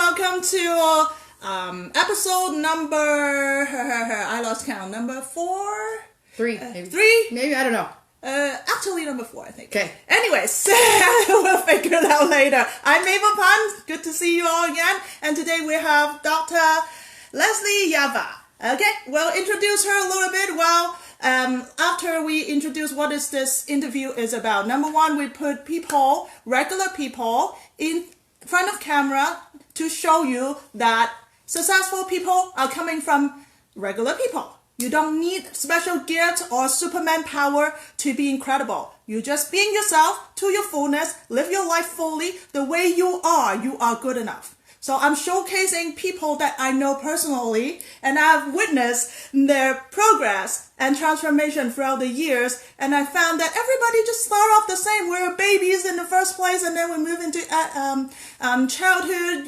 welcome to episode number, I lost count, number 4? 3, maybe. 3? Maybe, I don't know. Actually number 4, I think. Okay. Anyways, we'll figure it out later. I'm Mabel Pan. Good to see you all again. And today we have Dr. Leslieyaffamswedd. Okay, we'll introduce her a little bit. Well, after we introduce what is this interview is about. Number one, we put people, regular people, in front of camera to show you that successful people are coming from regular people. You don't need special gifts or Superman power to be incredible. You just being yourself to your fullness, live your life fully. The way you are good enough. So I'm showcasing people that I know personally, and I've witnessed their progress and transformation throughout the years. And I found that everybody just start off the same. We're babies in the first place, and then we move into childhood,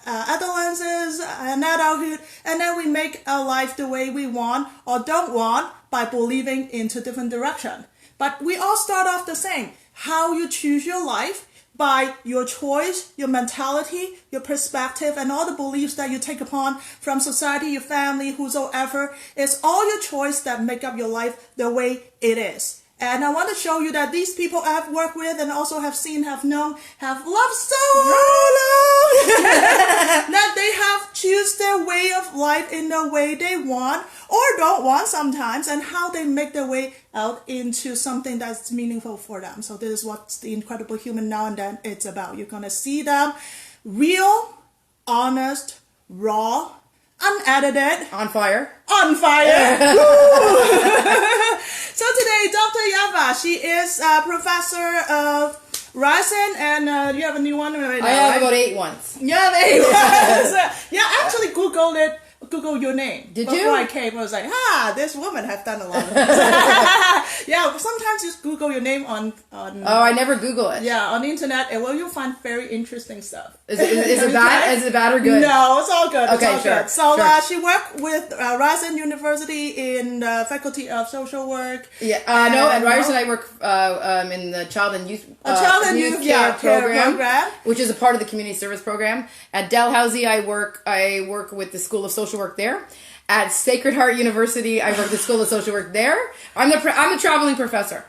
adolescence, and adulthood, and then we make our life the way we want or don't want by believing into different direction. But we all start off the same. How you choose your life by your choice, your mentality, your perspective, and all the beliefs that you take upon from society, your family, whosoever. It's all your choice that make up your life the way it is. And I want to show you that these people I've worked with and also have seen, have known, have loved so long that they have choose their way of life in the way they want or don't want sometimes, and how they make their way out into something that's meaningful for them. So this is what the Incredible Human Now and Then it's about. You're going to see them real, honest, raw, unedited. On fire. On fire. So today, Dr. Yaffa, she is a professor of Ryerson, and you have a new one right now. I have about 8 ones. You have 8 ones. Yeah, I actually Googled your name. Did Before you? I came, I was like, this woman has done a lot of things. Yeah, sometimes just Google your name on Oh, I never Google it. Yeah, on the internet, and you'll find very interesting stuff. Is it bad? Is it bad or good? No, it's all good. Okay, it's all sure. good. So sure. she worked with Ryerson University in the Faculty of Social Work. Yeah, no, at Ryerson I work in the Child and Youth Care program, which is a part of the Community Service Program. At Dalhousie, I work with the School of Social Work there. At Sacred Heart University, I work at the School of Social Work there. I'm the traveling professor.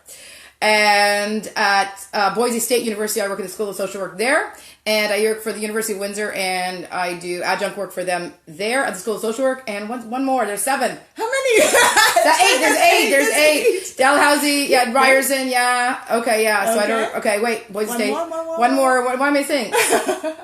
And at Boise State University, I work at the School of Social Work there. And I work for the University of Windsor, and I do adjunct work for them there at the School of Social Work. And one more, there's 7. How many? There's 8. Dalhousie, yeah, Ryerson, yeah. Okay, yeah. So okay. Wait, Boise State. One more. What am I missing?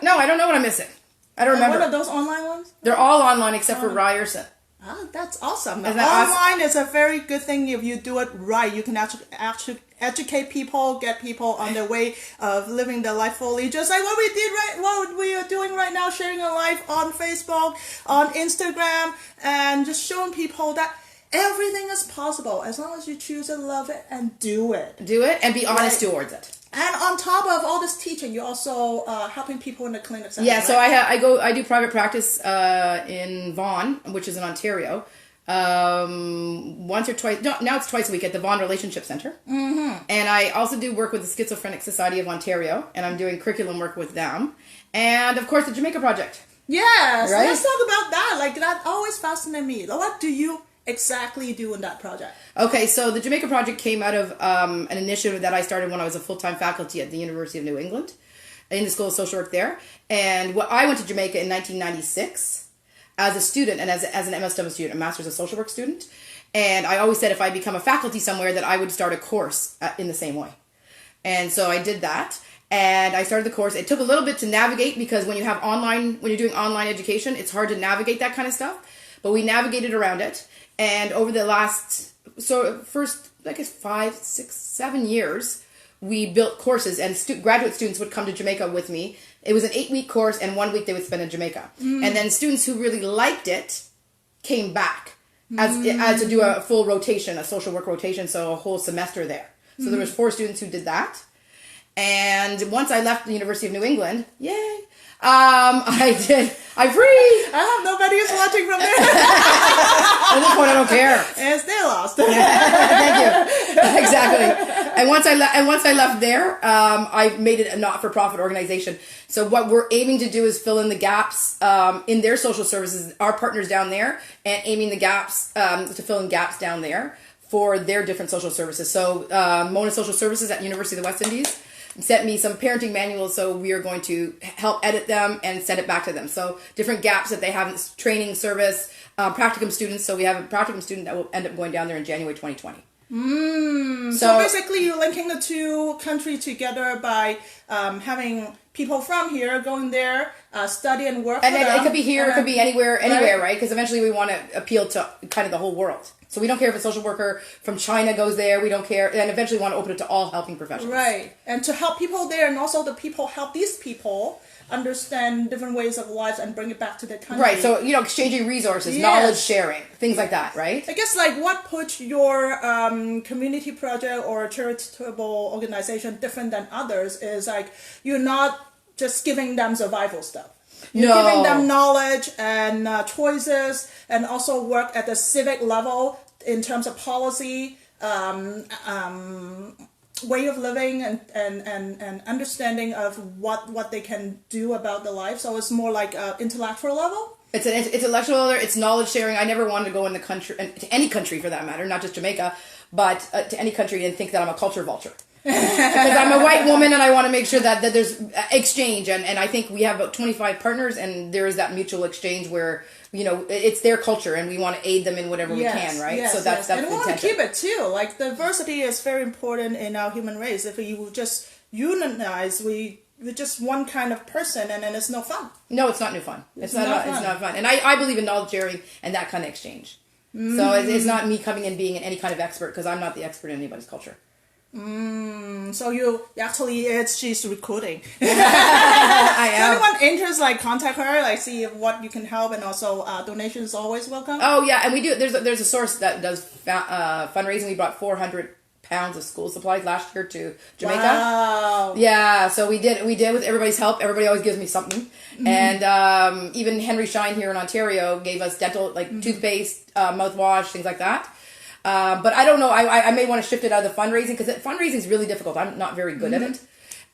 No, I don't know what I'm missing. I don't remember. One of those online ones? They're all online except for Ryerson. Oh, that's awesome. Isn't that online is a very good thing if you do it right. You can actually educate people, get people on their way of living their life fully. Just like what we are doing right now, sharing our life on Facebook, on Instagram, and just showing people that everything is possible as long as you choose to love it and do it. Do it and be honest towards it. And on top of all this teaching, you're also helping people in the clinic setting. Yeah, right? so I do private practice in Vaughan, which is in Ontario, once or twice. No, now it's twice a week at the Vaughan Relationship Center. Mm-hmm. And I also do work with the Schizophrenic Society of Ontario, and I'm doing curriculum work with them, and of course the Jahmeyka Project. Yes, right? Let's talk about that. Like that always fascinates me. What do you exactly do in that project? Okay, so the Jahmeyka Project came out of an initiative that I started when I was a full-time faculty at the University of New England in the School of Social Work there. And I went to Jamaica in 1996 as a student and as an MSW student, a Master's of Social Work student. And I always said if I become a faculty somewhere that I would start a course in the same way. And so I did that. And I started the course. It took a little bit to navigate because when you're doing online education, it's hard to navigate that kind of stuff. But we navigated around it. And over the first, I guess, 5, 6, 7 years, we built courses, and graduate students would come to Jamaica with me. It was an 8-week course, and 1 week they would spend in Jamaica. Mm. And then students who really liked it came back as to do a full rotation, a social work rotation, so a whole semester there. So there was 4 students who did that. And once I left the University of New England, yay, I free. I hope nobody is watching from there. At this point, I don't care. And stay lost. Thank you. Exactly. And once I left there, I made it a not-for-profit organization. So what we're aiming to do is fill in the gaps in their social services, our partners down there, and aiming the gaps to fill in gaps down there for their different social services. So Mona Social Services at University of the West Indies sent me some parenting manuals, so we are going to help edit them and send it back to them. So different gaps that they have in training service, practicum students. So we have a practicum student that will end up going down there in January 2020. So basically you're linking the two countries together by having people from here going there, study and work. And it could be here, it could be anywhere, right? Because eventually we want to appeal to kind of the whole world. So we don't care if a social worker from China goes there. We don't care. And eventually want to open it to all helping professionals. Right. And to help people there, and also the people help these people understand different ways of life and bring it back to their country. Right. So, exchanging resources, knowledge sharing, things like that, right? I guess what puts your community project or charitable organization different than others is you're not just giving them survival stuff. You're giving them knowledge and choices, and also work at the civic level in terms of policy, way of living, and understanding of what they can do about their life. So it's more like intellectual level. It's intellectual level. It's knowledge sharing. I never wanted to go in the country, to any country for that matter, not just Jamaica, but to any country and think that I'm a culture vulture. Because I'm a white woman and I want to make sure that there's exchange, and I think we have about 25 partners, and there is that mutual exchange where it's their culture and we want to aid them in whatever we can, right? Yes, so that's and the we want to intention. keep it too. Diversity is very important in our human race. If we just unionize, we're just one kind of person, and then it's no fun. No, it's not new fun. It's not fun. And I believe in knowledge sharing and that kind of exchange. So it's not me coming in being any kind of expert, because I'm not the expert in anybody's culture. So she's recruiting. I am. If anyone interested, contact her, see what you can help, and also donations always welcome. Oh yeah, and we do. There's a source that does fundraising. We brought 400 pounds of school supplies last year to Jamaica. Wow. Yeah, so we did with everybody's help. Everybody always gives me something, and even Henry Schein here in Ontario gave us dental toothpaste, mouthwash, things like that. But I don't know. I may want to shift it out of the fundraising, because fundraising is really difficult. I'm not very good at it.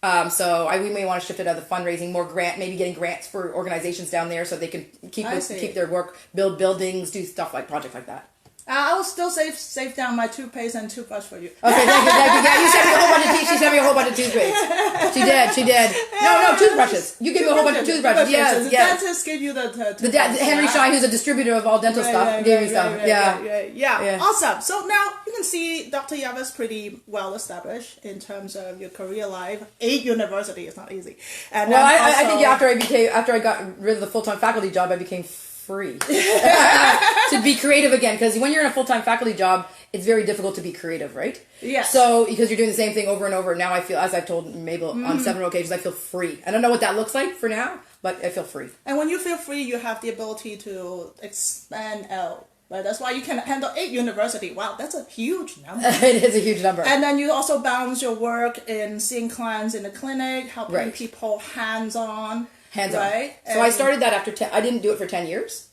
We may want to shift it out of the fundraising, maybe getting grants for organizations down there so they can keep their work, build buildings, do stuff projects like that. I will still save down my toothpaste and toothbrush for you. Okay, thank you. Yeah, you sent me a whole bunch of she sent me a whole bunch of toothpaste. She did. No, toothbrushes. You gave me a whole bunch of toothbrushes. Yes. The dentist gave you the Henry Schein, who's a distributor of all dental stuff, gave me some. Yeah. Awesome. So now you can see Dr. Yaffa's pretty well established in terms of your career life. 8 university is not easy. And I think after I got rid of the full-time faculty job, I became free to be creative again, because when you're in a full-time faculty job, it's very difficult to be creative, right? Yes. So because you're doing the same thing over and over, now I feel, as I've told Mabel on several occasions, I feel free. I don't know what that looks like for now, but I feel free. And when you feel free, you have the ability to expand out. Right? That's why you can handle 8 university. Wow, that's a huge number. It is a huge number. And then you also balance your work in seeing clients in the clinic, helping people hands-on. Right? So I started that after I didn't do it for 10 years.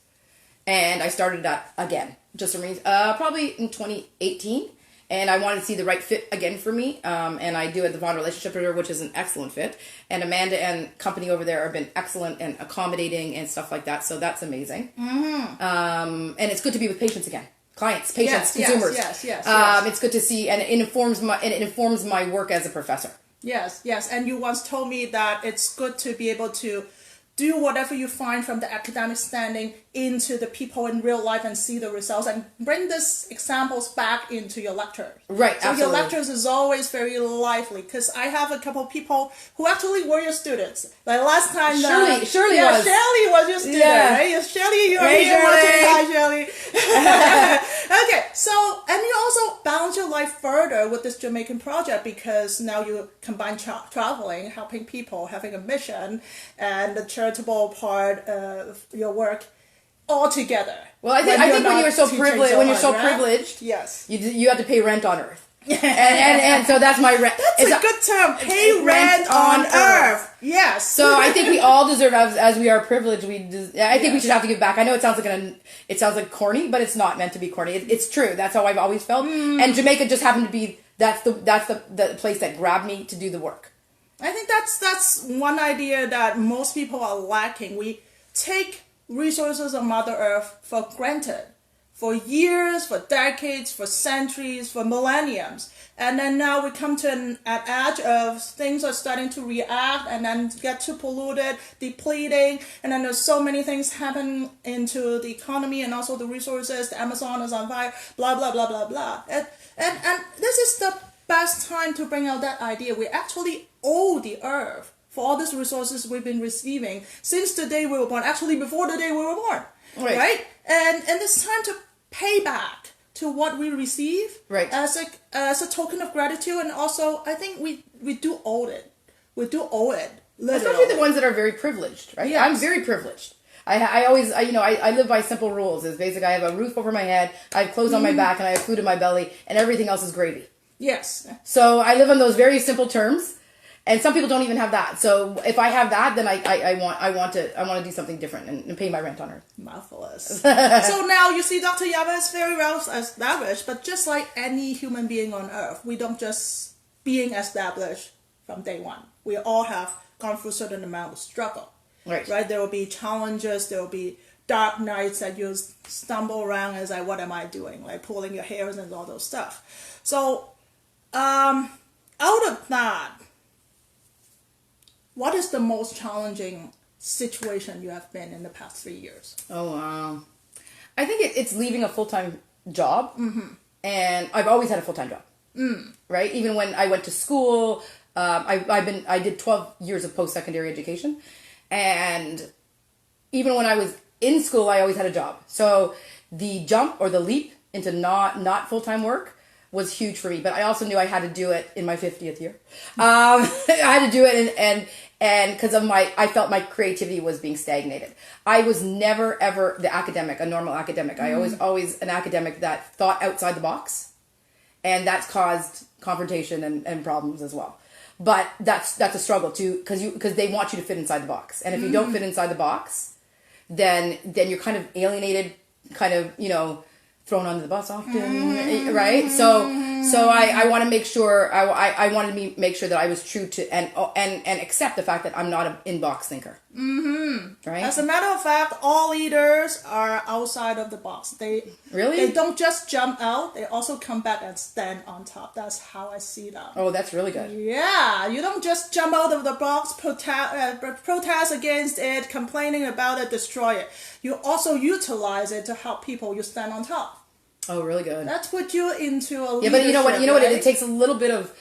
And I started that again, probably in 2018. And I wanted to see the right fit again for me. And I do at the Bond Relationship Center, which is an excellent fit. And Amanda and company over there have been excellent and accommodating and stuff like that. So that's amazing. And it's good to be with patients again. Clients, patients, consumers. Yes. It's good to see, and it informs my work as a professor. Yes. And you once told me that it's good to be able to do whatever you find from the academic standing into the people in real life and see the results, and bring these examples back into your lectures. Right, so absolutely. Your lectures is always very lively, because I have a couple of people who actually were your students. Like last time, Shirley was. Shirley was your student, right? Yes, Shirley, you are hey, here Shirley. watching. Hi, Shirley. Okay, so, and you also balance your life further with this Jamaican project, because now you combine traveling, helping people, having a mission, and the charitable part of your work all together. Well, I think when you're so privileged, privileged, yes, you have to pay rent on Earth. and so that's my rent. That's a good term. Pay rent on earth. Yes. So I think we all deserve, as we are privileged, I think we should have to give back. I know it sounds like corny, but it's not meant to be corny. It's true. That's how I've always felt. And Jamaica just happened to be that's the place that grabbed me to do the work. I think that's one idea that most people are lacking. We take resources of Mother Earth for granted for years, for decades, for centuries, for millenniums. And then now we come to an edge of things are starting to react and then get too polluted, depleting, and then there's so many things happen into the economy and also the resources. The Amazon is on fire, blah, blah, blah, blah, blah. And this is the best time to bring out that idea. We actually owe the earth for all these resources we've been receiving since the day we were born, actually before the day we were born, right? And it's time to pay back to what we receive, right, as a token of gratitude. And also I think we do owe it. We do owe it, literally. Especially the ones that are very privileged, right? Yes. I'm very privileged. I always live by simple rules. It's basically I have a roof over my head, I have clothes on my back, and I have food in my belly, and everything else is gravy. Yes. So I live on those very simple terms. And some people don't even have that. So if I have that, then I want to do something different and pay my rent on earth. Marvelous. So now you see, Dr. Yaffa is very well established, but just like any human being on earth, we don't just being established from day one. We all have gone through a certain amount of struggle. Right. There will be challenges. There will be dark nights that you stumble around and say, what am I doing? Like pulling your hairs and all those stuff. So out of that, what is the most challenging situation you have been in the past 3 years? Oh, wow. I think it's leaving a full-time job. And I've always had a full-time job. Right? Even when I went to school, I did 12 years of post-secondary education. And even when I was in school, I always had a job. So the jump or the leap into not full-time work was huge for me. But I also knew I had to do it in my 50th year. I had to do it and because of I felt my creativity was being stagnated. I was never ever a normal academic. I always an academic that thought outside the box, and that's caused confrontation and problems as well. But that's a struggle too, because they want you to fit inside the box, and if you don't fit inside the box, then you're kind of alienated, kind of thrown under the bus often, right? So I want to make sure I wanted to make sure that I was true to and accept the fact that I'm not an in-box thinker. Right? As a matter of fact, all leaders are outside of the box. They don't just jump out. They also come back and stand on top. That's how I see them. Oh, that's really good. Yeah, you don't just jump out of the box, protest against it, complaining about it, destroy it. You also utilize it to help people. You stand on top. Oh, really good. That's put you into a leadership. Yeah, but you know what? It takes a little bit of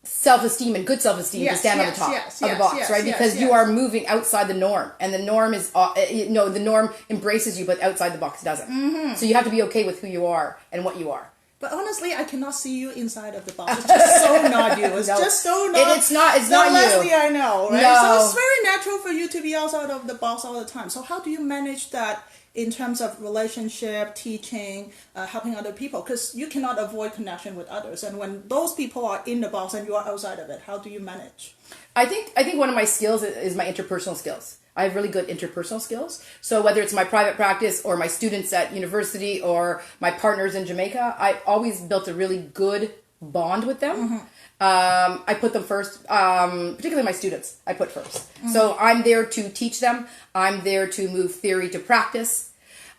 self-esteem and good self-esteem to stand on the top of the box, right? Because you are moving outside the norm, and the norm is, the norm embraces you, but outside the box doesn't. So you have to be okay with who you are and what you are. But honestly, I cannot see you inside of the box. It's just so not you. It's just so not. It's not you. Leslie, I know, right? No. So it's very natural for you to be outside of the box all the time. So how do you manage that in terms of relationship, teaching, helping other people? Because you cannot avoid connection with others. And when those people are in the box and you are outside of it, how do you manage? I think one of my skills is my interpersonal skills. I have really good interpersonal skills. So whether it's my private practice or my students at university or my partners in Jamaica, I always built a really good bond with them. I put them first, particularly my students, I put first. So I'm there to teach them. I'm there to move theory to practice.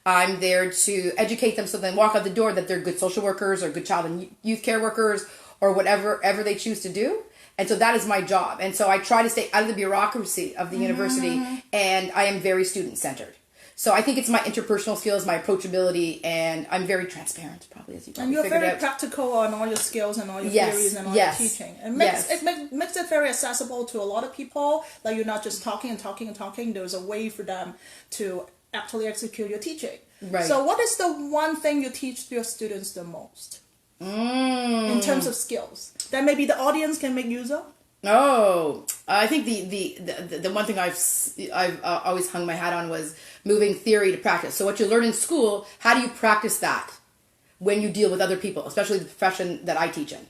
I'm there to educate them so they walk out the door that they're good social workers or good child and youth care workers or whatever they choose to do. And so that is my job. And so I try to stay out of the bureaucracy of the university, and I am very student-centered. So I think it's my interpersonal skills, my approachability, and I'm very transparent, probably, as you probably figured out. And you're very practical on all your skills and all your theories and all your teaching. It makes it very accessible to a lot of people. Like you're not just talking and talking and talking. There's a way for them to actually execute your teaching. Right. So what is the one thing you teach your students the most? In terms of skills that maybe the audience can make use of? Oh, I think the one thing I've always hung my hat on was moving theory to practice. So what you learn in school, how do you practice that when you deal with other people, especially the profession that I teach in,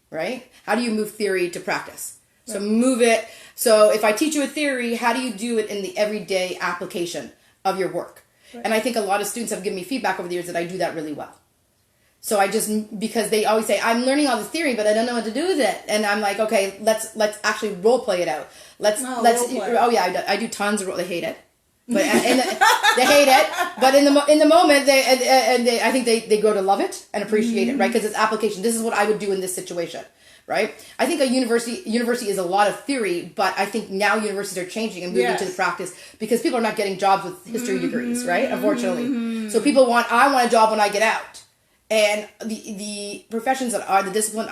right? How do you move theory to practice? So move it. So if I teach you a theory, how do you do it in the everyday application of your work? Right. And I think a lot of students have given me feedback over the years that I do that really well. So because they always say, I'm learning all this theory, but I don't know what to do with it. And I'm like, okay, let's actually role play it out. I do tons of role. They hate it. But they hate it, but in the moment, I think they grow to love it and appreciate it, right? Because it's application. This is what I would do in this situation, right? I think a university is a lot of theory, but I think now universities are changing and moving to the practice because people are not getting jobs with history degrees, right? Unfortunately, so I want a job when I get out, and the professions that are the disciplines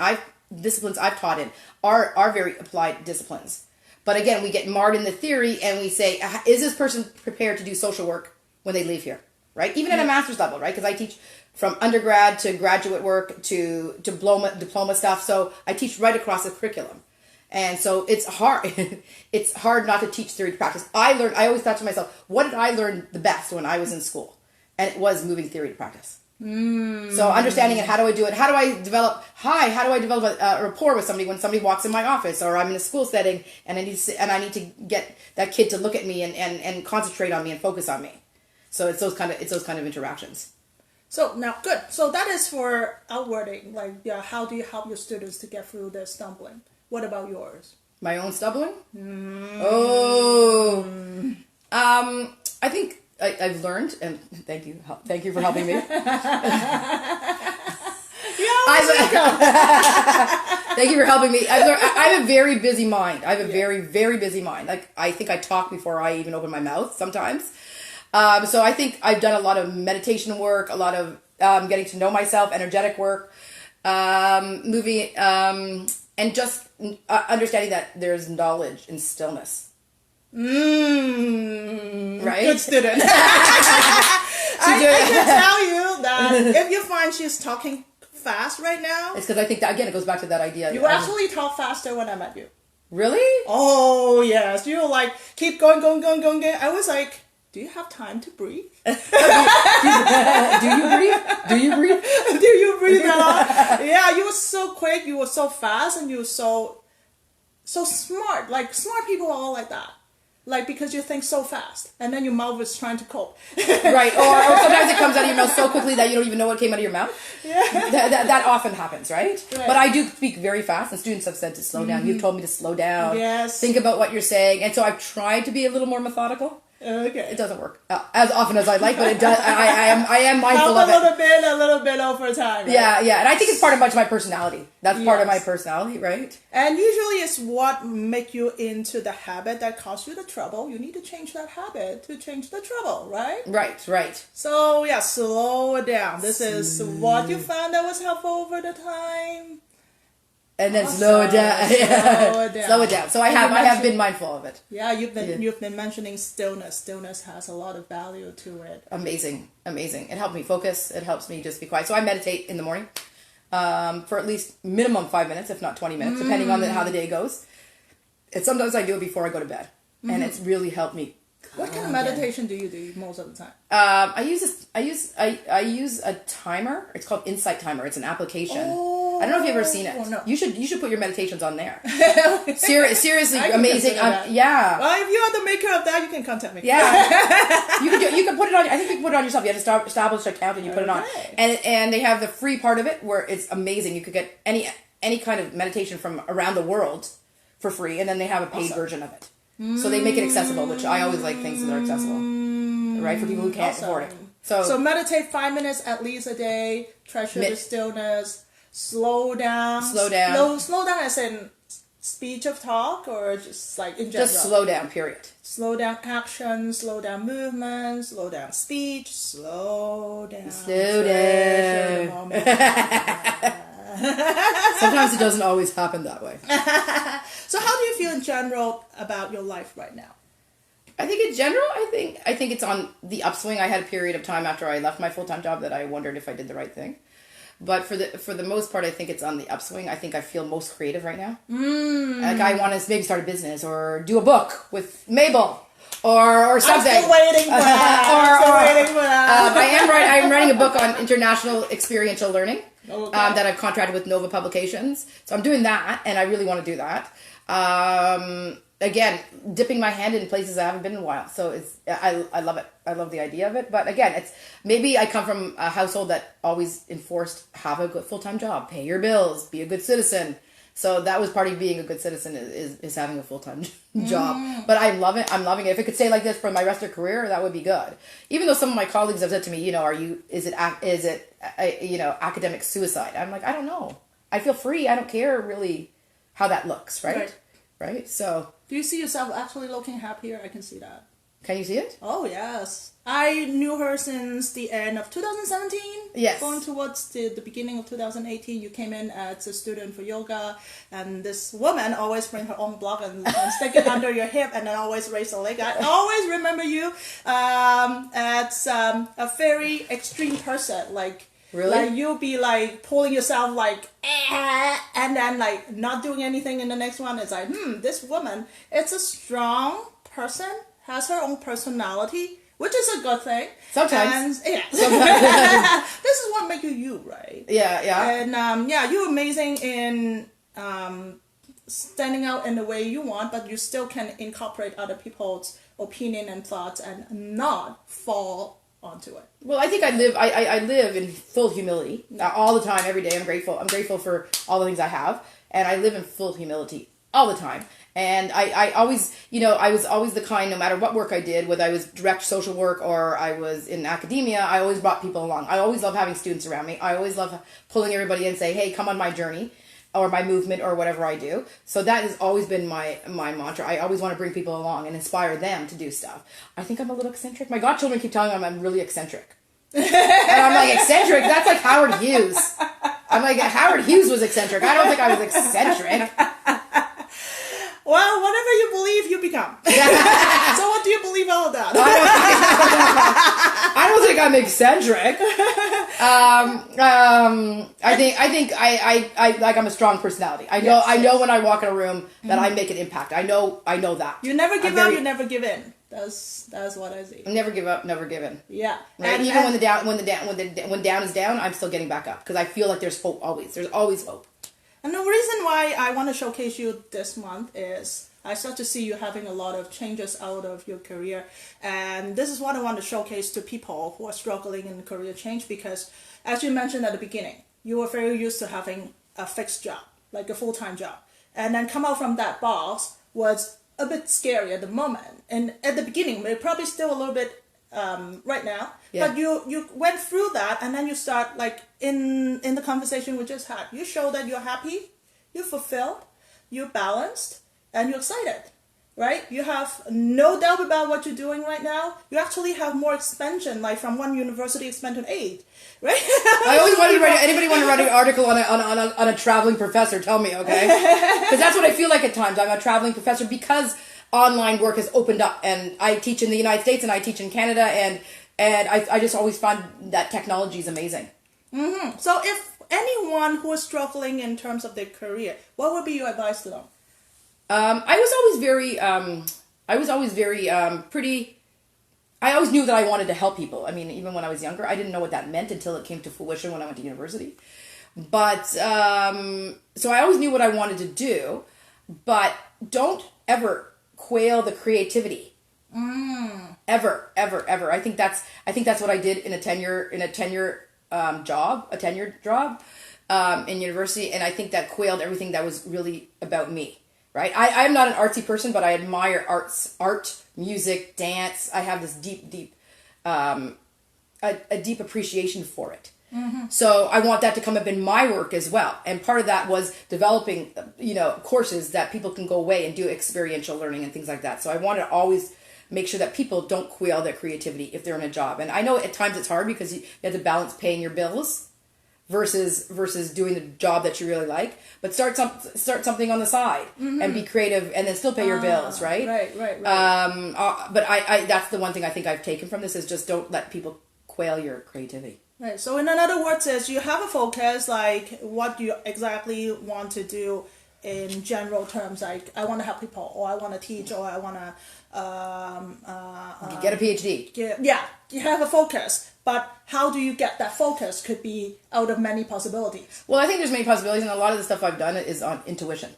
I've taught in are very applied disciplines. But again, we get marred in the theory and we say, is this person prepared to do social work when they leave here, right? Even at a master's level, right? Because I teach from undergrad to graduate work to diploma stuff. So I teach right across the curriculum. And so it's hard. It's hard not to teach theory to practice. I always thought to myself, what did I learn the best when I was in school? And it was moving theory to practice. So understanding it, how do I do it? How do I develop a rapport with somebody when somebody walks in my office, or I'm in a school setting and I need to get that kid to look at me and concentrate on me and focus on me. So it's those kind of interactions. So now, good. So that is for outwarding. Like, how do you help your students to get through their stumbling? What about yours? My own stumbling? I think I've learned, and thank you for helping me. Thank you for helping me. I have a very busy mind. I have a very, very busy mind. Like, I think I talk before I even open my mouth sometimes. So I think I've done a lot of meditation work, a lot of getting to know myself, energetic work, moving, and just understanding that there's knowledge in stillness. Right? Good student. I can tell you that if you find she's talking fast right now, it's because I think that, again, it goes back to that idea. You actually talk faster when I met you. Really? Oh, yes. You were like, keep going. I was like, do you have time to breathe? Do you breathe? Do you breathe? Do you breathe at all? Yeah, you were so quick, you were so fast, and you were so smart. Like, smart people are all like that. Like, because you think so fast, and then your mouth is trying to cope. Right, or sometimes it comes out of your mouth so quickly that you don't even know what came out of your mouth. Yeah. That often happens, right? But I do speak very fast, and students have said to slow down. You've told me to slow down. Yes. Think about what you're saying. And so I've tried to be a little more methodical. Okay. It doesn't work as often as I'd like, but it does. I am mindful of it. A little bit over time. Right? Yeah, and I think it's part of my personality. That's part of my personality, right? And usually it's what make you into the habit that caused you the trouble. You need to change that habit to change the trouble, right? Right. So yeah, slow it down. This is what you found that was helpful over the time. And then slow it down. Slow it down. So I have been mindful of it. Yeah, you've been mentioning stillness. Stillness has a lot of value to it. Amazing. It helped me focus. It helps me just be quiet. So I meditate in the morning for at least minimum 5 minutes, if not 20 minutes, depending on how the day goes. And sometimes I do it before I go to bed, and it's really helped me. What kind of meditation do you do most of the time? I use a timer. It's called Insight Timer. It's an application. I don't know if you've ever seen it. No. You should put your meditations on there. Seriously, amazing. Yeah. Well, if you are the maker of that, you can contact me. Yeah. You can put it on. I think you can put it on yourself. You have to establish an account and you put it on. And they have the free part of it where it's amazing. You could get any kind of meditation from around the world for free, and then they have a paid version of it. So they make it accessible, which I always like things that are accessible, right, for people who can't afford it. So meditate 5 minutes at least a day. Treasure the stillness. Slow down. Slow down as in speech of talk, or just like in general? Just slow down, period. Slow down action, slow down movement, slow down speech, slow down. Sometimes it doesn't always happen that way. So how do you feel in general about your life right now? I think in general, I think it's on the upswing. I had a period of time after I left my full-time job that I wondered if I did the right thing. But for the most part, I think it's on the upswing. I think I feel most creative right now. Like I want to maybe start a business or do a book with Mabel, or something. I'm still waiting for that. I'm writing a book on international experiential learning. Okay. That I've contracted with Nova Publications. So I'm doing that, and I really want to do that. Again, dipping my hand in places I haven't been in a while. So I love it. I love the idea of it. But again, maybe I come from a household that always enforced have a good full-time job, pay your bills, be a good citizen. So that was part of being a good citizen is having a full-time job. But I love it. I'm loving it. If it could stay like this for my rest of the career, that would be good. Even though some of my colleagues have said to me, is it academic suicide? I'm like, I don't know. I feel free. I don't care really how that looks, right? Right? So do you see yourself actually looking happier? I can see that. Can you see it? Oh, yes. I knew her since the end of 2017. Yes. Going towards the beginning of 2018, you came in as a student for yoga, and this woman always bring her own block and stick it under your hip and then always raise a leg. I always remember you as a very extreme person. Like, really? Like you'll be like pulling yourself like, and then like not doing anything in the next one. It's like, this woman, it's a strong person, has her own personality, which is a good thing. Sometimes. And, Sometimes. This is what makes you, right? Yeah. And you're amazing in standing out in the way you want, but you still can incorporate other people's opinion and thoughts and not fall onto it. Well, I think I live in full humility all the time, every day. I'm grateful for all the things I have, and I live in full humility all the time. And I always, I was always the kind, no matter what work I did, whether I was direct social work or I was in academia, I always brought people along. I always love having students around me. I always love pulling everybody in and say, hey, come on my journey or my movement or whatever I do. So that has always been my mantra. I always want to bring people along and inspire them to do stuff. I think I'm a little eccentric. My godchildren keep telling me I'm really eccentric. And I'm like, eccentric? That's like Howard Hughes. I'm like, Howard Hughes was eccentric. I don't think I was eccentric. Well, whatever you believe, you become. So what do you believe all that? I don't think I'm eccentric. I think I'm a strong personality. I know when I walk in a room that I make an impact. I know that. You never give up, you never give in. That's what I see. Never give up, never give in. Yeah. Right? Even when down is down, I'm still getting back up because I feel like there's hope always. There's always hope. And the reason why I want to showcase you this month is I start to see you having a lot of changes out of your career. And this is what I want to showcase to people who are struggling in career change because, as you mentioned at the beginning, you were very used to having a fixed job, like a full-time job. And then come out from that box was a bit scary at the moment. And at the beginning, but probably still a little bit right now. Yeah. But you went through that, and then you start like in the conversation we just had. You show that you're happy, you're fulfilled, you're balanced, and you're excited, right? You have no doubt about what you're doing right now. You actually have more expansion, like from one university expand to 8, right? I always wanted to write. Anybody want to write an article on a traveling professor? Tell me, okay? Because that's what I feel like at times. I'm a traveling professor because online work has opened up, and I teach in the United States and I teach in Canada, and I just always find that technology is amazing. Mm-hmm. So if anyone who is struggling in terms of their career, what would be your advice to them? I was always very pretty. I always knew that I wanted to help people. I mean, even when I was younger, I didn't know what that meant until it came to fruition when I went to university. But so I always knew what I wanted to do, but don't ever quail the creativity. Ever. I think that's what I did in a tenured job in university, and I think that quailed everything that was really about me. Right? I'm not an artsy person, but I admire art, music, dance. I have this deep appreciation for it. Mm-hmm. So I want that to come up in my work as well. And part of that was developing, courses that people can go away and do experiential learning and things like that. So I want to always make sure that people don't quail their creativity if they're in a job. And I know at times it's hard because you have to balance paying your bills versus doing the job that you really like. But start something on the side and be creative, and then still pay your bills, right? Right. But I that's the one thing I think I've taken from this is just don't let people quail your creativity. Right. So in other words, is you have a focus, like what you exactly want to do in general terms, like I want to help people, or I want to teach, or I want to get a PhD. You have a focus. But how do you get that focus could be out of many possibilities. Well, I think there's many possibilities, and a lot of the stuff I've done is on intuition.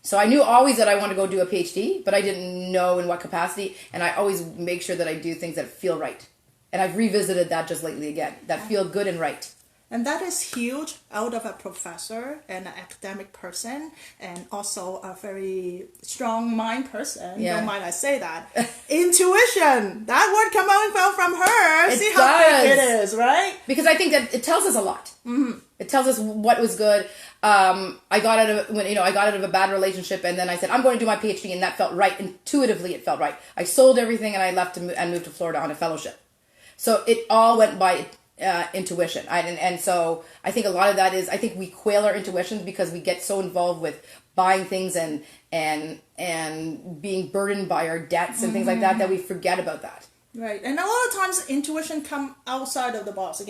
So I knew always that I want to go do a PhD, but I didn't know in what capacity, and I always make sure that I do things that feel right. And I've revisited that just lately again, that feel good and right. And that is huge out of a professor and an academic person, and also a very strong mind person. Yeah. Don't mind I say that. Intuition. That word coming from her. It See how does. big it is, right? Because I think that it tells us a lot. Mm-hmm. It tells us what was good. I got out of a bad relationship, and then I said I'm going to do my PhD, and that felt right. Intuitively, it felt right. I sold everything, and I left and moved to Florida on a fellowship. So it all went by intuition. And so I think a lot of that is, I think we quail our intuitions because we get so involved with buying things and being burdened by our debts and things like that we forget about that. Right. And a lot of times intuition come outside of the box,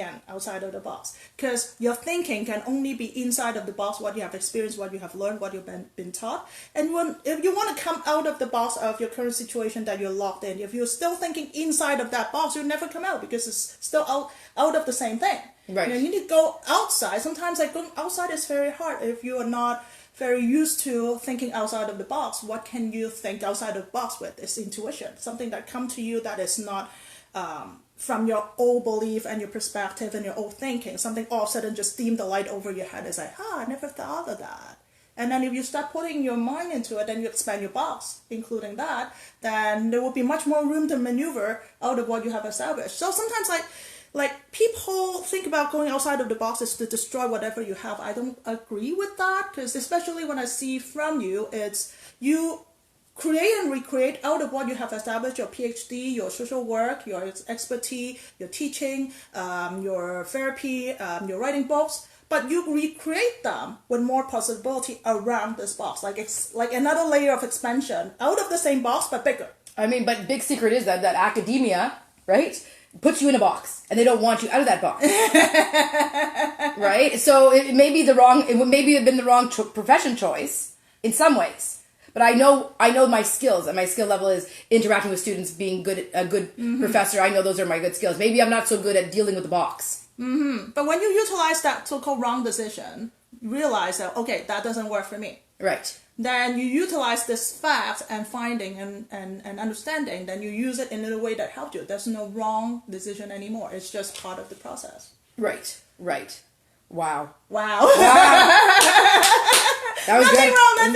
because your thinking can only be inside of the box, what you have experienced, what you have learned, what you've been taught. And if you want to come out of the box of your current situation that you're locked in, if you're still thinking inside of that box, you'll never come out because it's still out of the same thing. Right. You need to go outside. Sometimes going outside is very hard if you are not very used to thinking outside of the box. What can you think outside of the box with? It's intuition, something that comes to you that is not from your old belief and your perspective and your old thinking. Something all of a sudden just dim the light over your head. It's like, I never thought of that. And then if you start putting your mind into it and you expand your box, including that, then there will be much more room to maneuver out of what you have established. So sometimes like people think about going outside of the box is to destroy whatever you have. I don't agree with that, because especially when I see from you, it's you create and recreate out of what you have established, your PhD, your social work, your expertise, your teaching, your therapy, your writing books, but you recreate them with more possibility around this box, like another layer of expansion out of the same box, but bigger. I mean, but big secret is that academia, right, puts you in a box, and they don't want you out of that box, right? So it may be have been the wrong profession choice in some ways, but I know my skills, and my skill level is interacting with students, being a good professor. I know those are my good skills. Maybe I'm not so good at dealing with the box. Mm-hmm. But when you utilize that so-called wrong decision, you realize that, okay, that doesn't work for me. Right. Then you utilize this fact and finding and understanding, then you use it in a way that helped you. There's no wrong decision anymore. It's just part of the process. Right. Wow. That was nothing good.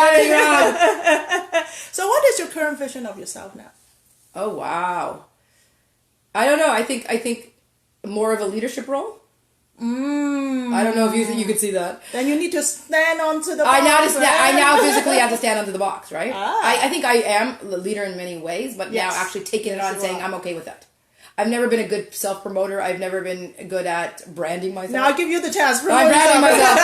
Nothing wrong. So what is your current vision of yourself now? Oh, wow. I don't know. I think more of a leadership role. I don't know if you could see that. Then you need to stand onto the box. I now physically have to stand onto the box, right? I think I am a leader in many ways, but now actually taking it on and saying I'm okay with that. I've never been a good self-promoter. I've never been good at branding myself. Now I'll give you the chance. I'm branding myself.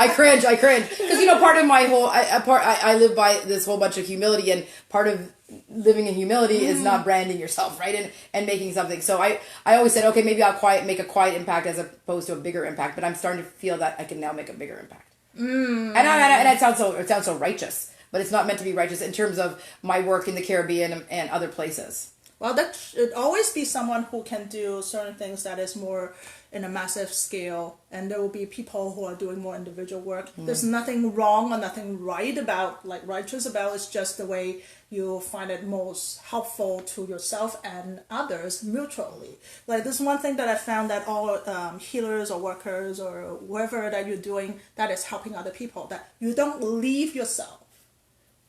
I cringe. Because, part of my whole... I live by this whole bunch of humility, and part of living in humility is not branding yourself, right? And making something. So I always said, okay, maybe I'll make a quiet impact as opposed to a bigger impact, but I'm starting to feel that I can now make a bigger impact. And it sounds so righteous, but it's not meant to be righteous in terms of my work in the Caribbean and other places. Well, that should always be someone who can do certain things that is more in a massive scale, and there will be people who are doing more individual work. There's nothing wrong or nothing righteous about. It's just the way you find it most helpful to yourself and others mutually. Like, this one thing that I found that all healers or workers or whoever that you're doing that is helping other people, that you don't leave yourself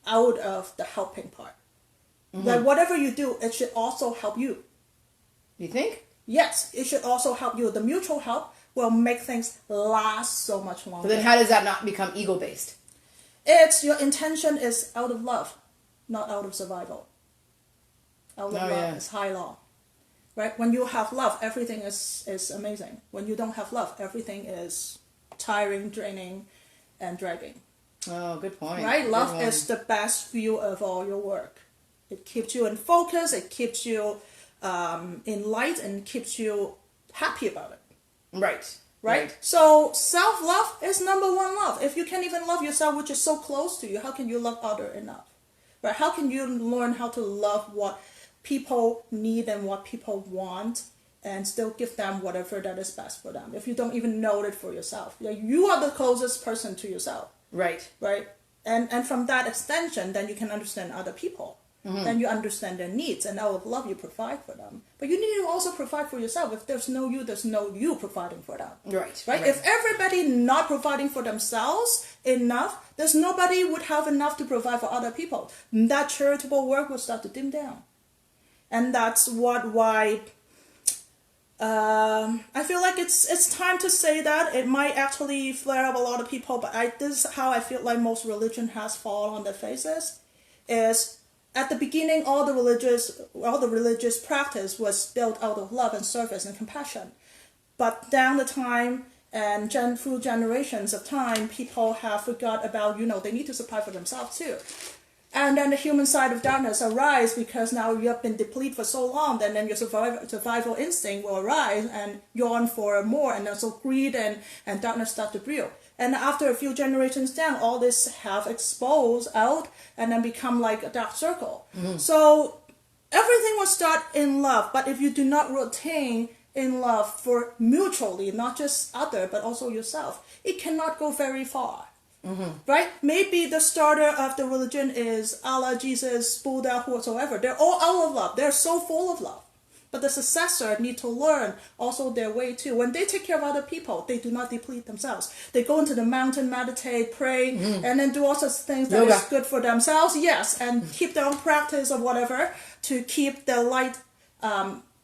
out of the helping part. Like, whatever you do, it should also help you. You think? Yes, it should also help you. The mutual help will make things last so much longer. But then how does that not become ego-based? It's your intention is out of love, not out of survival. Out of love is high law. Right? When you have love, everything is amazing. When you don't have love, everything is tiring, draining, and dragging. Oh, good point. Right? Love is the best fuel of all your work. It keeps you in focus, it keeps you in light, and keeps you happy about it. Right. right? So self-love is number one love. If you can't even love yourself, which is so close to you, how can you love other enough? Right? How can you learn how to love what people need and what people want and still give them whatever that is best for them if you don't even know it for yourself? You are the closest person to yourself. Right. Right? And from that extension, then you can understand other people. Then you understand their needs, and out of love you provide for them. But you need to also provide for yourself. If there's no you providing for them. Right. Right? If everybody not providing for themselves enough, there's nobody would have enough to provide for other people. That charitable work will start to dim down. And that's why I feel like it's time to say that. It might actually flare up a lot of people, but this is how I feel like most religion has fallen on their faces. Is at the beginning, all the religious practice was built out of love and service and compassion. But down the time and through generations of time, people have forgot about, they need to survive for themselves too. And then the human side of darkness arise because now you have been depleted for so long, and then your survival instinct will arise and yawn for more, and then so greed and darkness start to brew. And after a few generations down, all this have exposed out and then become like a dark circle. So everything will start in love, but if you do not retain in love for mutually, not just other, but also yourself, it cannot go very far. Right? Maybe the starter of the religion is Allah, Jesus, Buddha, whatsoever. They're all out of love. They're so full of love. But the successor need to learn also their way too. When they take care of other people, they do not deplete themselves. They go into the mountain, meditate, pray, and then do all sorts of things that is good for themselves. Yes, and keep their own practice or whatever to keep their light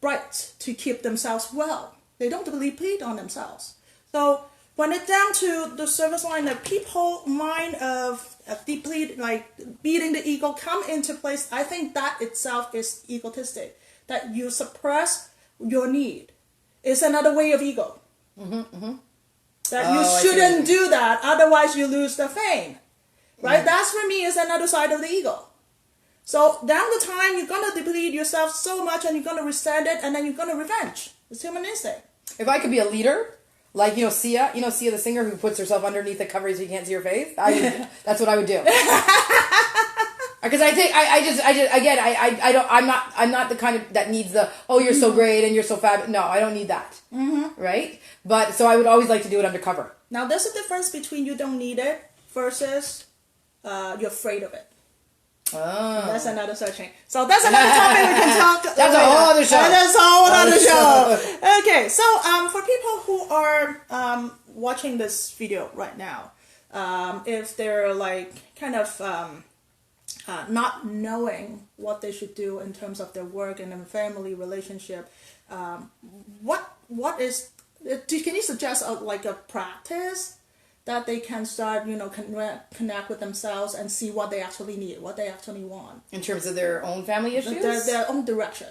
bright, to keep themselves well. They don't deplete on themselves. So when it's down to the service line, the people mind of deplete, like beating the ego, come into place, I think that itself is egotistic. That you suppress your need is another way of ego. That you shouldn't do that, otherwise you lose the fame. Right? That's for me is another side of the ego. So down the time, you're going to deplete yourself so much and you're going to resent it and then you're going to revenge. It's human instinct. If I could be a leader, like, Sia, Sia the singer who puts herself underneath the cover so you can't see her face, that's what I would do. Because I think I'm not the kind of that needs the, oh, you're so great and you're so fab. No, I don't need that. Right? But so I would always like to do it undercover. Now there's a difference between you don't need it versus you're afraid of it. Oh. That's another searching. So that's another topic we can talk. That's a whole other show. That's a whole other show. Okay, so for people who are watching this video right now, if they're like kind of not knowing what they should do in terms of their work and their family relationship, what is? Can you suggest like a practice that they can start, connect with themselves and see what they actually need, what they actually want in terms of their own family issues, their own direction?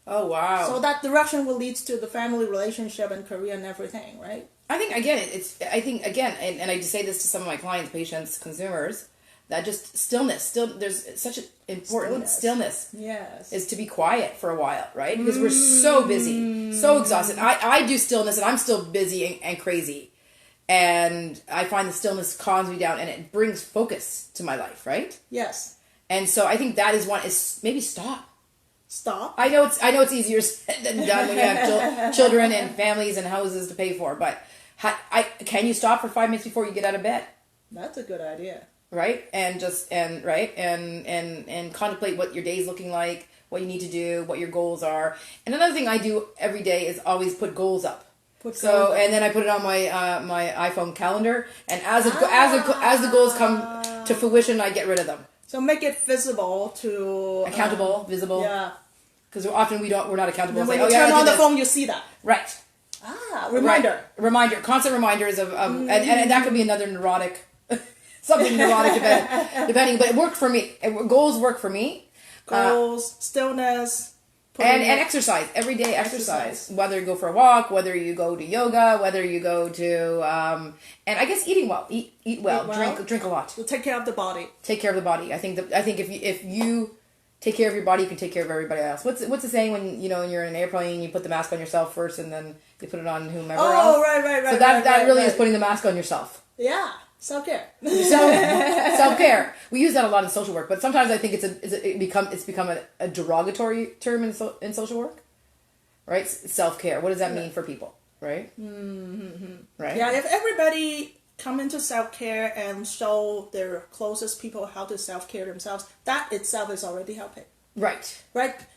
Oh wow! So that direction will lead to the family relationship and career and everything, right? I think again, and I just say this to some of my clients, patients, consumers, that just stillness. There's such an important stillness. Yes, is to be quiet for a while, right? Because we're so busy, so exhausted. I do stillness, and I'm still busy and crazy, and I find the stillness calms me down, and it brings focus to my life, right? Yes. And so I think that is one is maybe stop. Stop. I know it's easier said than done when you have children and families and houses to pay for, but can you stop for 5 minutes before you get out of bed? That's a good idea. Right? And contemplate what your day's looking like, what you need to do, what your goals are. And another thing I do every day is always put goals up. And then I put it on my iPhone calendar, and as the goals come to fruition, I get rid of them. So make it visible to accountable, visible. Yeah. Because often we're not accountable. And when you turn on the phone, you see that. Right. Reminder. Right. Reminder. Constant reminders of and that could be another neurotic, something neurotic depending. But it worked for me. Goals work for me. Goals, stillness, and exercise. Everyday exercise. Whether you go for a walk, whether you go to yoga, whether you go to and I guess eating well, eat well, drink a lot. So take care of the body. Take care of the body. I think if you take care of your body, you can take care of everybody else. What's the saying when you're in an airplane, you put the mask on yourself first, and then you put it on whomever else? Oh, right. So that really is putting the mask on yourself. Yeah, self-care. Self-care. We use that a lot in social work, but sometimes I think it's become a derogatory term in social work, right? Self-care. What does that mean for people, right? Mm-hmm. Right. Yeah, if everybody come into self-care and show their closest people how to self-care themselves, that itself is already helping. Right.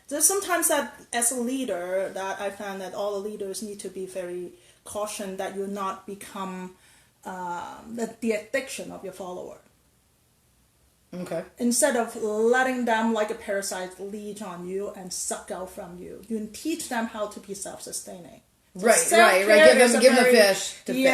There's sometimes that as a leader that I found that all the leaders need to be very cautious that you not become the addiction of your follower. Okay. Instead of letting them like a parasite leech on you and suck out from you, you teach them how to be self-sustaining. Right. Give them the fish to fish.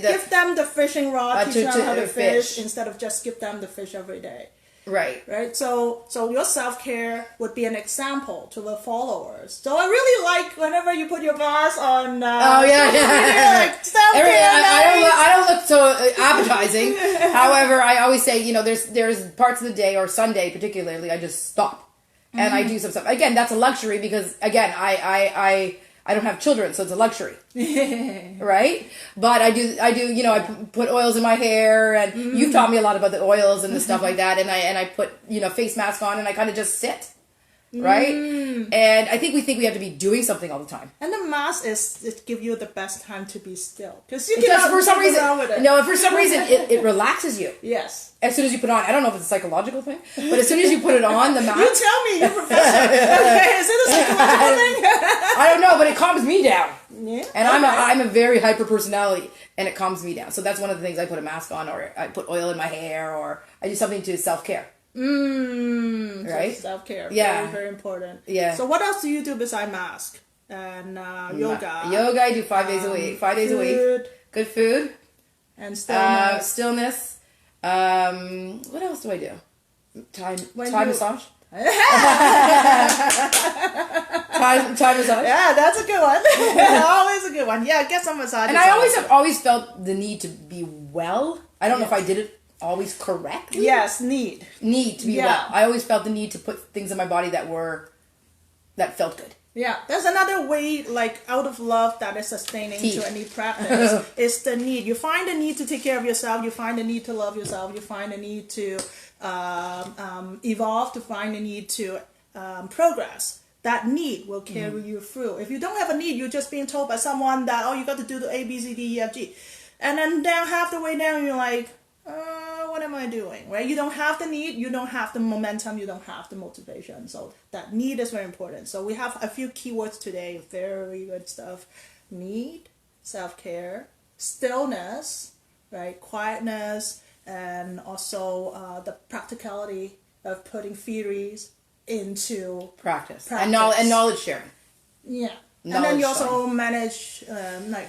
Give them the fishing rod, teach them how to fish instead of just give them the fish every day. Right. So your self-care would be an example to the followers. So I really like whenever you put your boss on. Like self-care. I don't look so appetizing. However, I always say, there's parts of the day or Sunday particularly, I just stop and I do some stuff. Again, that's a luxury because again, I don't have children, so it's a luxury, right? But I do, I put oils in my hair, and you've taught me a lot about the oils and the stuff like that, and I put, face mask on, and I kind of just sit, right? And I think we have to be doing something all the time. And the mask it give you the best time to be still, because for some reason, it relaxes you. Yes. As soon as you put it on, I don't know if it's a psychological thing, but as soon as you put it on, the mask. You tell me, you're a professor. Okay, is it a psychological thing? I don't know, but it calms me down. Yeah. And I'm a very hyper personality, and it calms me down. So that's one of the things I put a mask on, or I put oil in my hair, or I do something to self-care. Right? So self-care. Yeah. Very, very important. Yeah. So what else do you do besides mask? And yoga. Yoga, I do 5 days a week. 5 days a week. Good food. And stillness. Stillness. What else do I do? Thai massage. Thai massage. Yeah, that's a good one. Always a good one. Yeah, get some massage. And I have always felt the need to be well. I don't know if I did it always correctly. Yes, need to be well. I always felt the need to put things in my body that felt good. Yeah, there's another way, like out of love, that is sustaining to any practice. It's the need. You find the need to take care of yourself. You find the need to love yourself. You find the need to evolve. To find the need to progress. That need will carry you through. If you don't have a need, you're just being told by someone that you got to do the A, B, C, D, E, F, G, and then down half the way down, you're like, what am I doing? Right? You don't have the need, you don't have the momentum, you don't have the motivation. So that need is very important. So we have a few keywords today, very good stuff. Need, self-care, stillness, right? Quietness, and also the practicality of putting theories into practice. And knowledge sharing. Yeah. And then you also manage,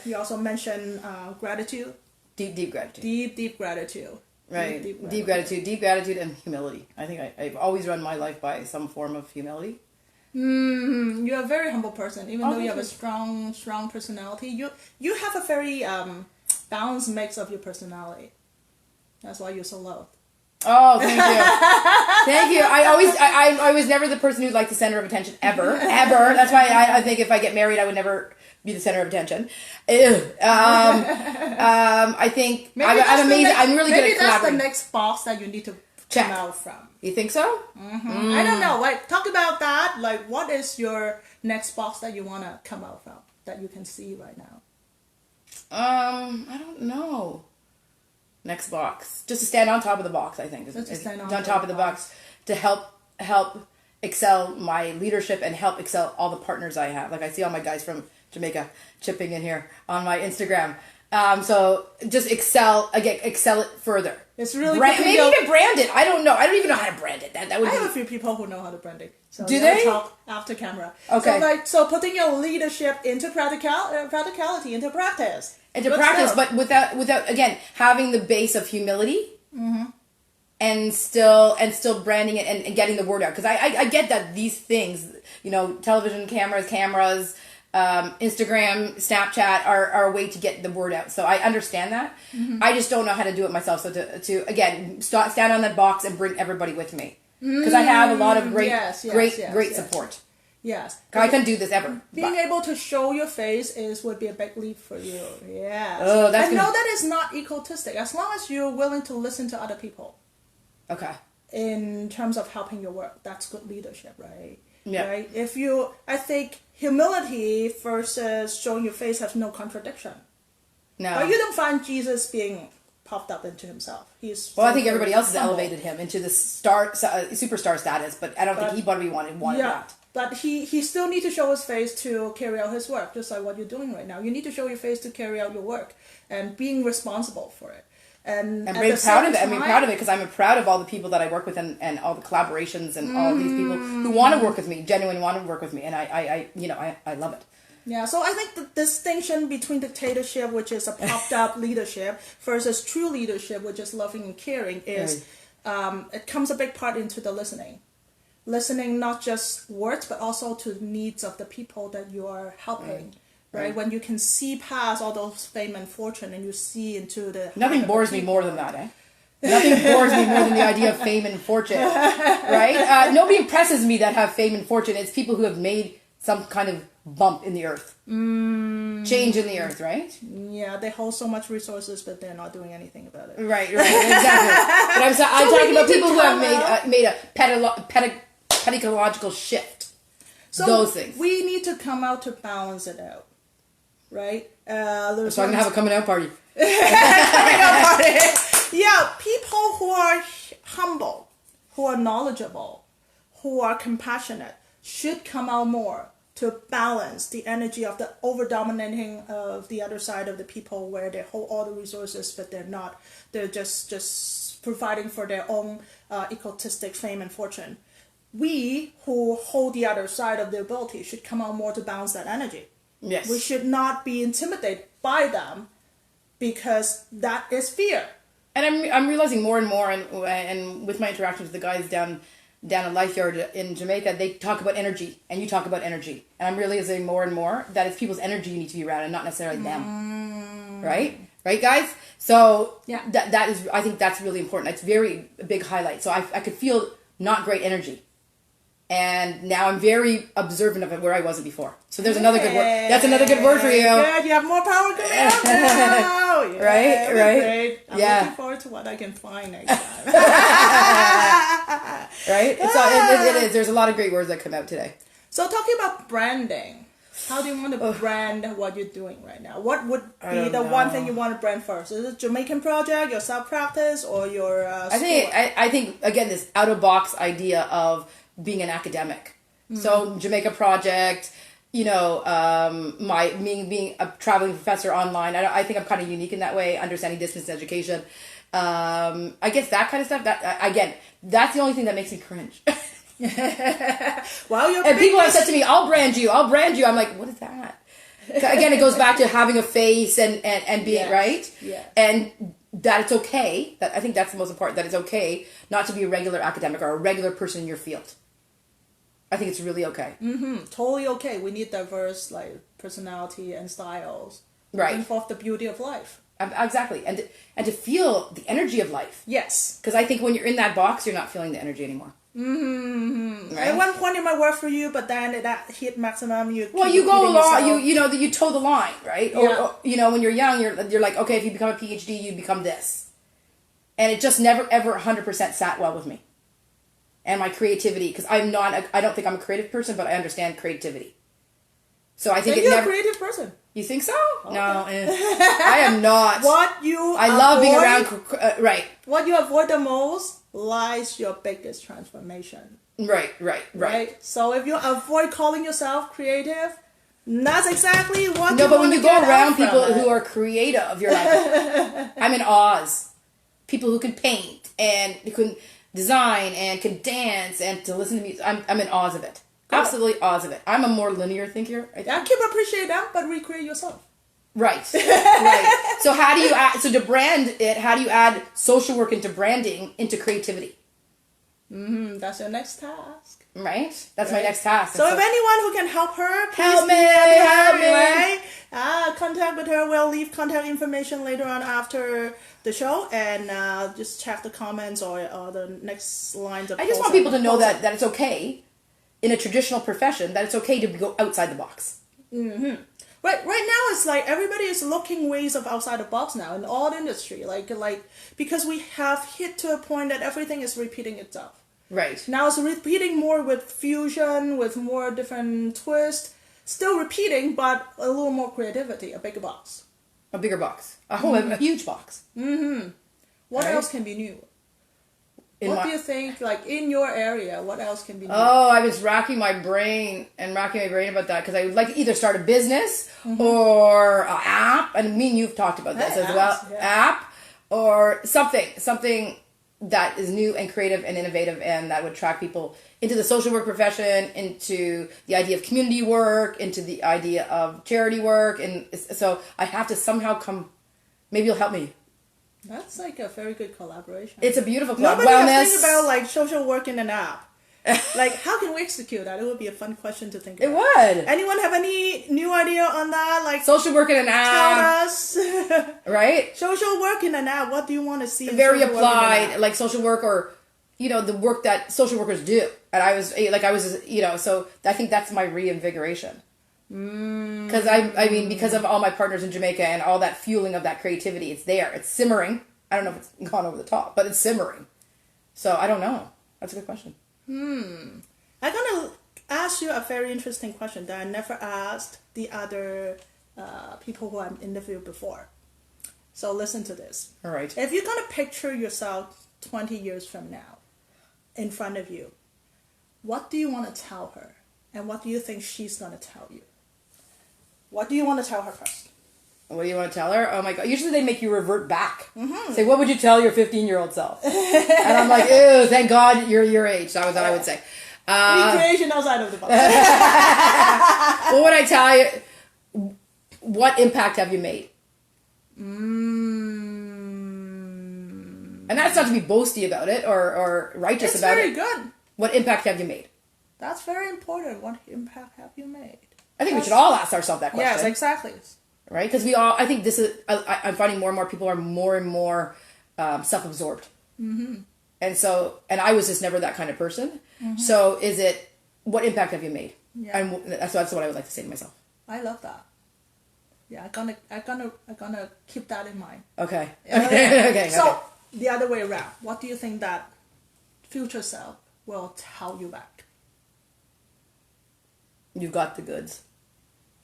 you also mentioned gratitude. Deep gratitude. Deep gratitude. Right. Deep gratitude and humility. I think I've always run my life by some form of humility. You're a very humble person, even though you have a strong personality. You have a very balanced mix of your personality. That's why you're so loved. Oh, thank you. Thank you. I was never the person who'd like the center of attention ever. That's why I think if I get married, I would never be the center of attention. I think I'm amazing. I'm really good at collaborating. Maybe that's the next box that you need to come out from. You think so? Mm-hmm. I don't know. Like, talk about that. Like, what is your next box that you want to come out from that you can see right now? I don't know. Next box. Just to stand on top of the box, I think. Just to stand on top of the box to help excel my leadership and help excel all the partners I have. Like I see all my guys from Jamaica chipping in here on my Instagram. So just excel it further. It's really maybe even brand it. I don't know. I don't even know how to brand it. That would I have a few people who know how to brand it. So do they? Talk after camera. Okay. So putting your leadership into practicality, into practice. Into practice, but without again having the base of humility. Mm-hmm. And still branding it and getting the word out. Because I get that these things, television cameras, Instagram, Snapchat are a way to get the word out. So I understand that. Mm-hmm. I just don't know how to do it myself. So to again, stand on that box and bring everybody with me. Because I have a lot of great yes. support. Yes. I couldn't do this ever. Being able to show your face would be a big leap for you. Yes. Oh, that's and know that it's not egotistic. As long as you're willing to listen to other people. Okay. In terms of helping your work, that's good leadership, right? Yeah. Right. I think humility versus showing your face has no contradiction. No. But you don't find Jesus being puffed up into himself. I think everybody else has elevated him into this superstar status, but I don't think he probably wanted that. But he still needs to show his face to carry out his work, just like what you're doing right now. You need to show your face to carry out your work and being responsible for it. And I'm very proud of it. I'm proud of it because I'm proud of all the people that I work with and all the collaborations and all these people who want to work with me, genuinely want to work with me, and I love it. Yeah, so I think the distinction between dictatorship, which is a popped up leadership, versus true leadership, which is loving and caring, is it comes a big part into the listening. Listening not just words, but also to the needs of the people that you are helping. Right? When you can see past all those fame and fortune and you see into the... Nothing bores me more than that, eh? Nothing bores me more than the idea of fame and fortune, right? Nobody impresses me that have fame and fortune. It's people who have made some kind of bump in the earth. Change in the earth, right? Yeah, they hold so much resources, but they're not doing anything about it. Right, exactly. But I'm talking about people who have made a pedagogical shift. So those things. We need to come out to balance it out. Right? So I'm going to have a coming out party. Yeah, people who are humble, who are knowledgeable, who are compassionate should come out more to balance the energy of the over-dominating of the other side of the people where they hold all the resources, but they're not. They're just providing for their own egotistic fame and fortune. We who hold the other side of the ability should come out more to balance that energy. Yes. We should not be intimidated by them because that is fear. And I'm realizing more and more, and with my interactions with the guys down at Life Yard in Jamaica, they talk about energy, and you talk about energy. And I'm realizing more and more that it's people's energy you need to be around and not necessarily them. Right? Right, guys? So that is, I think that's really important. It's very big highlight. So I could feel not great energy. And now I'm very observant of it where I wasn't before. So there's another good word. That's another good word for you. Good, you have more power coming out now. Right. Great. I'm looking forward to what I can find next time. Right? It is. There's a lot of great words that come out today. So talking about branding, how do you want to brand what you're doing right now? What would be the one thing you want to brand first? Is it Jahmeyka Project, your self-practice, or your I think, again, this out-of-box idea of being an academic. So Jahmeyka Project, being a traveling professor online, I think I'm kind of unique in that way, understanding distance education. I guess that kind of stuff, that's the only thing that makes me cringe. Well, and people have said to me, I'll brand you. I'm like, what is that? Again, it goes back to having a face and being right. Yeah. And that it's okay. I think that's the most important, that it's okay not to be a regular academic or a regular person in your field. I think it's really okay. Totally okay. We need diverse personality and styles. Right. Bring forth the beauty of life. Exactly. And to feel the energy of life. Yes. Because I think when you're in that box, you're not feeling the energy anymore. Right? At one point it might work for you, but then that hit maximum, you go along, you toe the line, right? Yeah. Or when you're young, you're like, okay, if you become a PhD, you become this. And it just never, ever 100% sat well with me. And my creativity, because I don't think I'm a creative person, but I understand creativity. So I think you're a creative person. You think so? Okay. No, I am not. I love being around, right. What you avoid the most lies your biggest transformation. Right. So if you avoid calling yourself creative, that's exactly what No, but when you go around people who are creative, you're like, I'm in awe. People who can paint and who can design and can dance and to listen to music. I'm in awe of it. Cool. Absolutely awe of it. I'm a more linear thinker. I keep appreciate them, but recreate yourself. Right. So how do you to brand it? How do you add social work into branding into creativity? That's your next task. Right? That's my next task. So if anyone who can help her, please Help me, DM her, help me. right? Contact with her. We'll leave contact information later on after the show, and just check the comments or the next lines of. I just want people to know that it's okay in a traditional profession, that it's okay to go outside the box. Right now it's like everybody is looking ways of outside the box now in all industry, like because we have hit to a point that everything is repeating itself. Right. Now it's repeating more with fusion, with more different twist, still repeating, but a little more creativity, a bigger box. A bigger box. A huge box. What else can be new? What do you think, like, in your area, what else can be new? Oh, I was racking my brain about that because I would like to either start a business or an app, and me and you've talked about this as well. Yeah. App or something that is new and creative and innovative, and that would attract people into the social work profession, into the idea of community work, into the idea of charity work, and so I have to somehow come. Maybe you'll help me. That's like a very good collaboration. It's a beautiful Nobody has think about like social work in an app. Like, how can we execute that? It would be a fun question to think about. It would. Anyone have any new idea on that? Like, social work in an app. Tell us. Right? Social work in an app. What do you want to see? Very applied, like social work, or the work that social workers do. And I was so I think that's my reinvigoration. Because I mean, because of all my partners in Jamaica and all that fueling of that creativity, it's there. It's simmering. I don't know if it's gone over the top, but it's simmering. So I don't know. That's a good question. I'm gonna ask you a very interesting question that I never asked the other people who I've interviewed before. So listen to this. All right. If you're gonna picture yourself 20 years from now in front of you, what do you want to tell her, and what do you think she's gonna tell you? What do you want to tell her first? What do you want to tell her? Oh my God. Usually they make you revert back. Say, what would you tell your 15-year-old self? And I'm like, ew, thank God you're your age. That was what I would say. Recreation outside of the box. What would I tell you? What impact have you made? And that's not to be boasty about it or righteous about it. It's very good. What impact have you made? That's very important. What impact have you made? I think we should all ask ourselves that question. Yes, exactly. Right? Because I think this is, I'm finding more and more people are more and more self-absorbed. And and I was just never that kind of person. So what impact have you made? Yeah. And that's what I would like to say to myself. I love that. Yeah, I'm gonna keep that in mind. Okay. Okay. So the other way around, what do you think that future self will tell you back? You got the goods.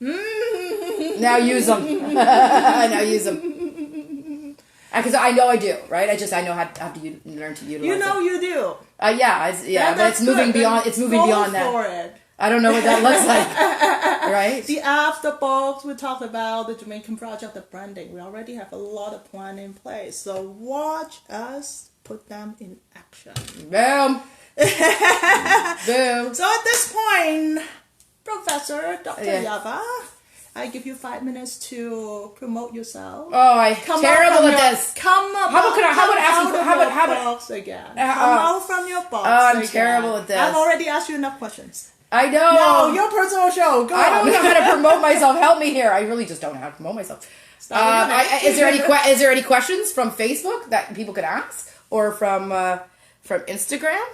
Now use them. Now use them. Because I know I do, right? I know how to learn to utilize. You know you do. But it's moving beyond. It's moving beyond that. For it. I don't know what that looks like. Right? The apps, the books, we talked about the Jamaican Project, the branding. We already have a lot of plan in place. So watch us put them in action. Boom. Boom. So at this point, Professor Dr. Yaffa, I give you 5 minutes to promote yourself. Oh, I'm terrible at this. Come out from your box. Oh, I'm terrible at this. I've already asked you enough questions. I know. No, your personal show. Go on. I don't know how to promote myself. Help me here. I really just don't know how to promote myself. Is there any questions from Facebook that people could ask, or from Instagram,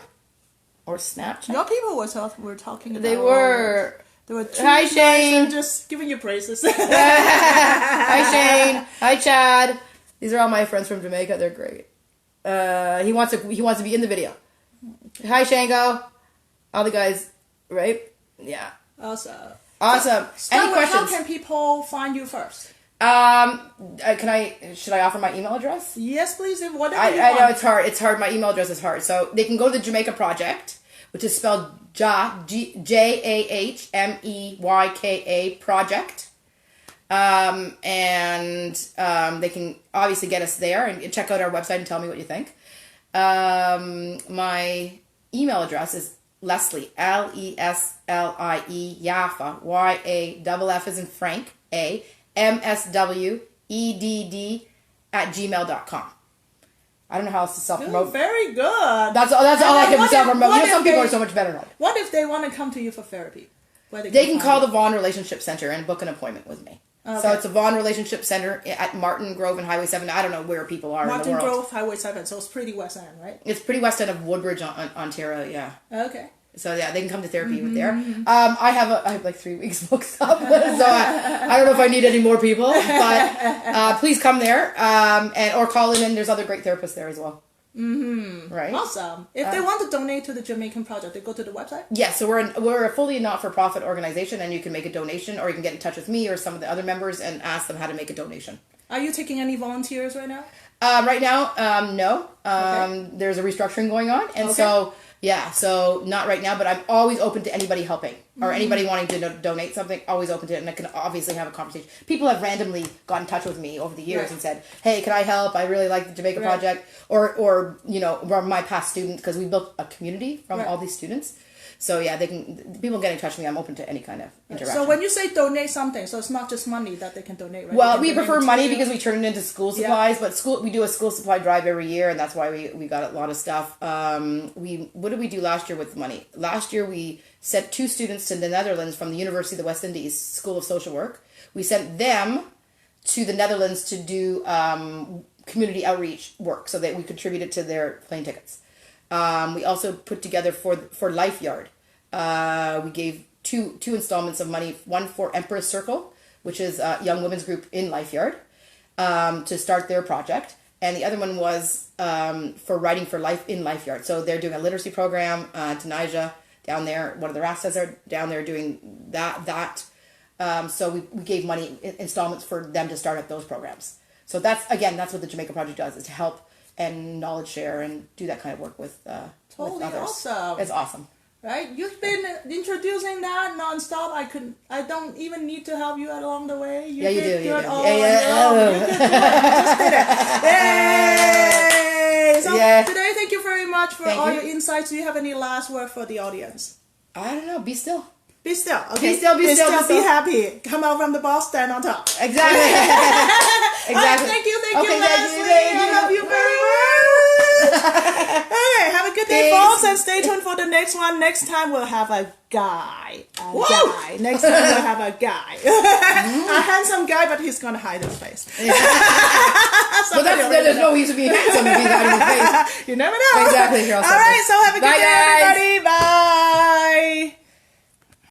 or Snapchat? Your people were talking about. They were. Hi Shane. Just giving you praises. Hi Shane. Hi Chad. These are all my friends from Jamaica. They're great. He wants to be in the video. Hi Shango. All the guys. Right? Yeah. Awesome. Any questions? How can people find you first? Should I offer my email address? Yes, please. Whatever I know it's hard. It's hard. My email address is hard. So they can go to the Jahmeyka Project, which is spelled Jahmeyka Project. And they can obviously get us there and check out our website and tell me what you think. My email address is Leslie, Leslie, Yaffa, Yaff as in Frank, MSW, EDD @gmail.com. I don't know how else to self-promote. Very good. That's all I can self-promote. Some people are so much better at it. What if they want to come to you for therapy? They can call the Vaughan Relationship Center and book an appointment with me. Okay. So it's a Vaughan Relationship Center at Martin Grove and Highway 7. I don't know where people are in the world. Martin Grove, Highway 7. So it's pretty west end, right? It's pretty west end of Woodbridge, Ontario, yeah. Okay. So yeah, they can come to therapy with there. I have like 3 weeks booked up, so I don't know if I need any more people, but please come there or call in, and there's other great therapists there as well. Right. Awesome. If they want to donate to the Jahmeyka Project, they go to the website? Yeah, so we're a fully not-for-profit organization, and you can make a donation, or you can get in touch with me or some of the other members and ask them how to make a donation. Are you taking any volunteers right now? Right now, no. Okay. There's a restructuring going on, and so not right now, but I'm always open to anybody helping or anybody wanting to donate something, always open to it, and I can obviously have a conversation. People have randomly got in touch with me over the years and said, hey, can I help? I really like the Jahmeyka Project, or my past students, because we built a community from all these students. So yeah, people get in touch with me. I'm open to any kind of interaction. So when you say donate something, so it's not just money that they can donate, right? Well, we prefer money because we turn it into school supplies, but we do a school supply drive every year, and that's why we got a lot of stuff. What did we do last year with money? Last year we sent 2 students to the Netherlands from the University of the West Indies School of Social Work. We sent them to the Netherlands to do community outreach work, so that we contributed to their plane tickets. We also put together for Life Yard. We gave two installments of money, one for Empress Circle, which is a young women's group in Life Yard, to start their project. And the other one was for Writing for Life in Life Yard. So they're doing a literacy program. Tanija down there, one of the Rastas are down there doing that. So we gave money installments for them to start up those programs. So that's what the Jahmeyka Project does, is to help and knowledge share and do that kind of work with totally others. Awesome. It's awesome. Right? You've been introducing that nonstop. I don't even need to help you along the way. You do. You did it it. all on your own. You just did it. Yay! So today, thank you very much for all your insights. Do you have any last word for the audience? I don't know. Be still. Be still. Okay. Be still. Be happy. Come out from the ball, stand on top. Exactly. Exactly. Right, thank you, Leslie. I love you very much. Okay, have a good day, folks, and stay tuned for the next one. Next time we'll have a guy. Next time we'll have a guy. A handsome guy, but he's gonna hide his face. But there's no reason to be handsome if he's hiding his face. You never know. Exactly. All right, so have a good day, everybody. Bye.